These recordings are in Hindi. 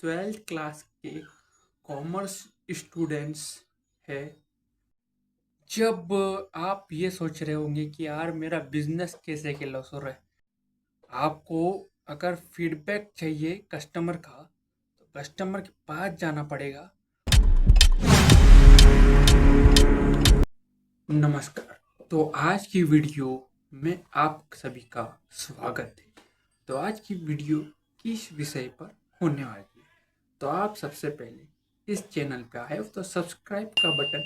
ट्वेल्थ क्लास के कॉमर्स स्टूडेंट्स है। जब आप ये सोच रहे होंगे कि यार मेरा बिजनेस कैसे के लॉस हो रहा है, आपको अगर फीडबैक चाहिए कस्टमर का तो कस्टमर के पास जाना पड़ेगा। नमस्कार। तो आज की वीडियो में आप सभी का स्वागत है। तो आज की वीडियो किस विषय पर होने वाली है, तो आप सबसे पहले इस चैनल पे आए हो तो सब्सक्राइब का बटन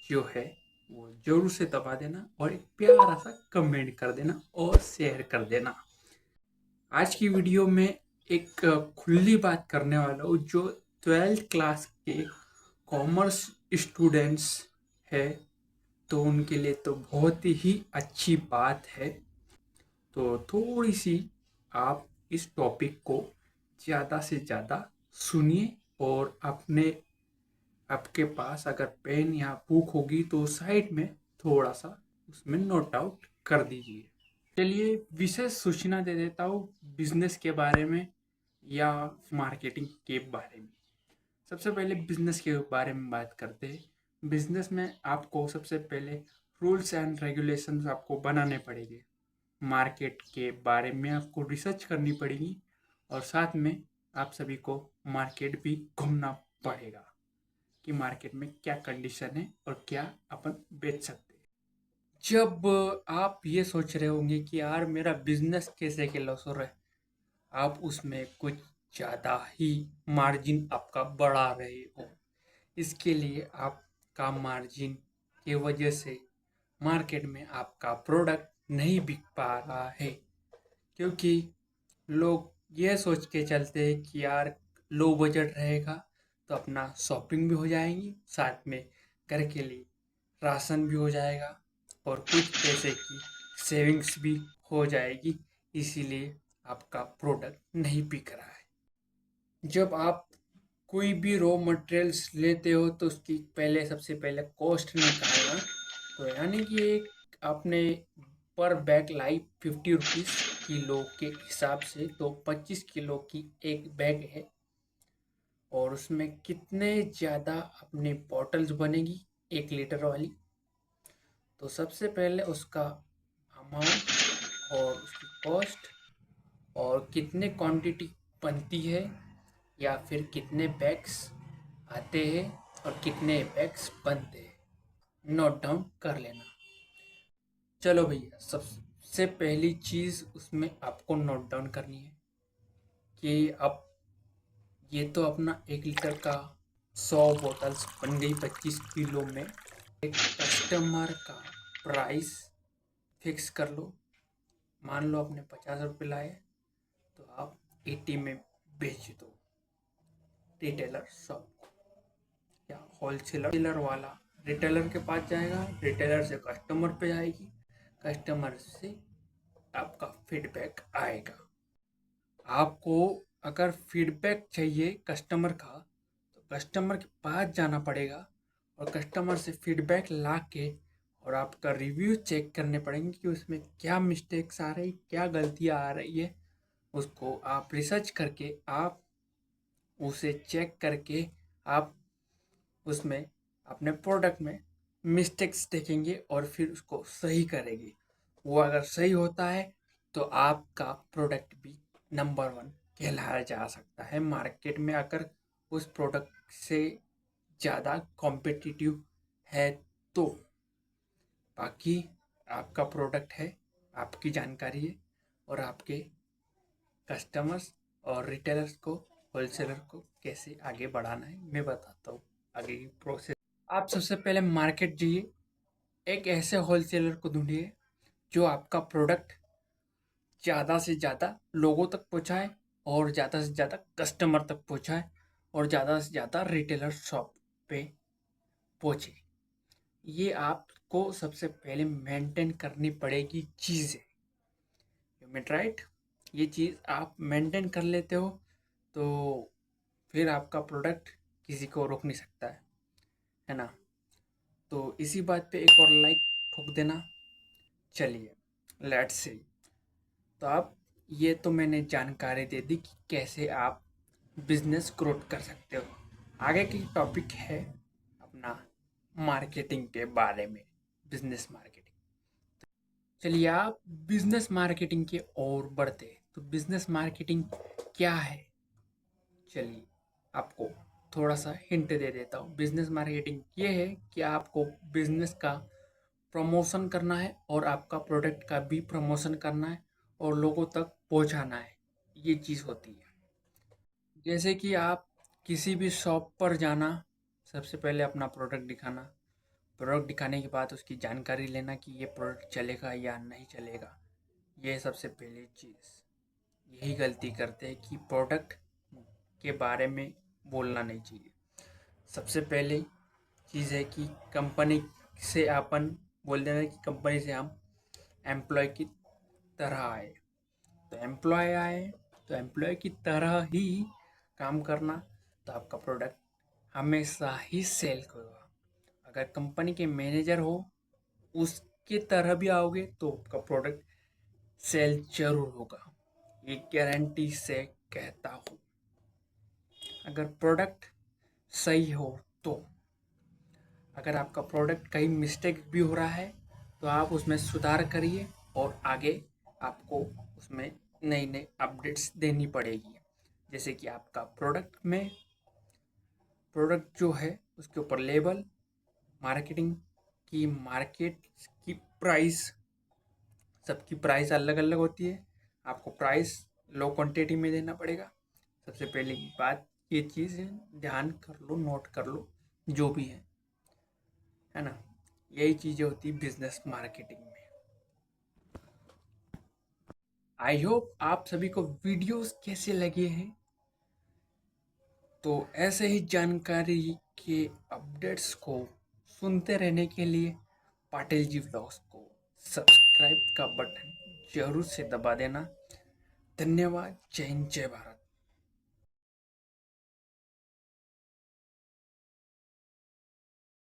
जो है वो जरूर से दबा देना और एक प्यारा सा कमेंट कर देना और शेयर कर देना। आज की वीडियो में एक खुली बात करने वाला हूँ। जो ट्वेल्थ क्लास के कॉमर्स स्टूडेंट्स है तो उनके लिए तो बहुत ही अच्छी बात है। तो थोड़ी सी आप इस टॉपिक को ज़्यादा से ज़्यादा सुनिए और आपके पास अगर पेन या बुक होगी तो साइड में थोड़ा सा उसमें नोट आउट कर दीजिए। चलिए विशेष सूचना दे देता हूँ बिजनेस के बारे में या मार्केटिंग के बारे में। सबसे पहले बिजनेस के बारे में बात करते हैं। बिजनेस में आपको सबसे पहले रूल्स एंड रेगुलेशंस आपको बनाने पड़ेंगे। मार्केट के बारे में आपको रिसर्च करनी पड़ेगी और साथ में आप सभी को मार्केट भी घूमना पड़ेगा कि मार्केट में क्या कंडीशन है और क्या अपन बेच सकते हैं। जब आप ये सोच रहे होंगे कि यार मेरा बिजनेस कैसे के लॉस हो रहा है, आप उसमें कुछ ज़्यादा ही मार्जिन आपका बढ़ा रहे हो। इसके लिए आपका मार्जिन की वजह से मार्केट में आपका प्रोडक्ट नहीं बिक पा रहा है, क्योंकि लोग ये सोच के चलते हैं कि यार लो बजट रहेगा तो अपना शॉपिंग भी हो जाएगी, साथ में घर के लिए राशन भी हो जाएगा और कुछ पैसे की सेविंग्स भी हो जाएगी। इसीलिए आपका प्रोडक्ट नहीं बिक रहा है। जब आप कोई भी रॉ मटेरियल्स लेते हो तो उसकी सबसे पहले कॉस्ट निकालना। तो यानी कि एक आपने पर बैग लाई 50 रुपीज़ किलो के हिसाब से, तो 25 किलो की एक बैग है और उसमें कितने ज़्यादा अपनी बॉटल्स बनेगी 1 लीटर वाली। तो सबसे पहले उसका अमाउंट और उसकी कॉस्ट और कितने क्वांटिटी बनती है या फिर कितने बैग्स आते हैं और कितने बैग्स बनते हैं, नोट डाउन कर लेना। चलो भैया, सबसे पहली चीज़ उसमें आपको नोट डाउन करनी है कि अब ये तो अपना 1 लीटर का 100 बॉटल्स बन गई 25 किलो में। एक कस्टमर का प्राइस फिक्स कर लो। मान लो आपने 50 रुपये लाए तो आप 80 में बेच दो रिटेलर शॉप या होलसेलर वाला रिटेलर के पास जाएगा, रिटेलर से कस्टमर पे जाएगी, कस्टमर से आपका फीडबैक आएगा। आपको अगर फीडबैक चाहिए कस्टमर का तो कस्टमर के पास जाना पड़ेगा और कस्टमर से फीडबैक ला के और आपका रिव्यू चेक करने पड़ेंगे कि उसमें क्या मिस्टेक्स आ रही, क्या गलतियाँ आ रही है। उसको आप रिसर्च करके आप उसे चेक करके आप उसमें अपने प्रोडक्ट में मिस्टेक्स देखेंगे और फिर उसको सही करेंगे। वो अगर सही होता है तो आपका प्रोडक्ट भी नंबर 1 कहलाया जा सकता है मार्केट में, अगर उस प्रोडक्ट से ज़्यादा कॉम्पिटिटिव है तो। बाकी आपका प्रोडक्ट है, आपकी जानकारी है और आपके कस्टमर्स और रिटेलर्स को, होलसेलर को कैसे आगे बढ़ाना है मैं बताता हूँ आगे की प्रोसेस। आप सबसे पहले मार्केट जाइए, एक ऐसे होलसेलर को ढूंढिए जो आपका प्रोडक्ट ज़्यादा से ज़्यादा लोगों तक पहुँचाए और ज़्यादा से ज़्यादा कस्टमर तक पहुँचाए और ज़्यादा से ज़्यादा रिटेलर शॉप पे पहुँचे। ये आपको सबसे पहले मेंटेन करनी पड़ेगी चीज़ें। You meet right? ये चीज़ आप मेंटेन कर लेते हो तो फिर आपका प्रोडक्ट किसी को रोक नहीं सकता है ना? तो इसी बात पे एक और लाइक ठोक देना। चलिए लेट्स सी। तो आप ये तो मैंने जानकारी दे दी कि कैसे आप बिजनेस ग्रोथ कर सकते हो। आगे की टॉपिक है अपना मार्केटिंग के बारे में, बिजनेस मार्केटिंग। चलिए आप बिजनेस मार्केटिंग के ओर बढ़ते हैं। तो बिजनेस मार्केटिंग क्या है, चलिए आपको थोड़ा सा हिंट दे देता हूँ। बिजनेस मार्केटिंग ये है कि आपको बिजनेस का प्रमोशन करना है और आपका प्रोडक्ट का भी प्रमोशन करना है और लोगों तक पहुंचाना है, ये चीज़ होती है। जैसे कि आप किसी भी शॉप पर जाना, सबसे पहले अपना प्रोडक्ट दिखाना, प्रोडक्ट दिखाने के बाद उसकी जानकारी लेना कि ये प्रोडक्ट चलेगा या नहीं चलेगा। ये सबसे पहली चीज़, यही गलती करते हैं कि प्रोडक्ट के बारे में बोलना नहीं चाहिए। सबसे पहले चीज़ है कि कंपनी से अपन बोल देना कि कंपनी से हम एम्प्लॉय की तरह आए। तो एम्प्लॉय आए तो एम्प्लॉय की तरह ही काम करना, तो आपका प्रोडक्ट हमेशा ही सेल होगा। अगर कंपनी के मैनेजर हो, उसके तरह भी आओगे तो आपका प्रोडक्ट सेल जरूर होगा, ये गारंटी से कहता हूँ। अगर प्रोडक्ट सही हो तो, अगर आपका प्रोडक्ट कहीं मिस्टेक भी हो रहा है तो आप उसमें सुधार करिए और आगे आपको उसमें नई नई अपडेट्स देनी पड़ेगी। जैसे कि आपका प्रोडक्ट जो है उसके ऊपर लेबल, मार्केटिंग की, मार्केट की प्राइस, सबकी प्राइस अलग अलग होती है। आपको प्राइस लो क्वांटिटी में देना पड़ेगा। सबसे पहली बात ये चीज़ है, ध्यान कर लो, नोट कर लो, जो भी है ना। यही चीज़ें होती बिजनेस मार्केटिंग में। आई होप आप सभी को वीडियोस कैसे लगे हैं। तो ऐसे ही जानकारी के अपडेट्स को सुनते रहने के लिए पाटिल जी व्लॉग्स को सब्सक्राइब का बटन जरूर से दबा देना। धन्यवाद। जय हिंद, जय भारत।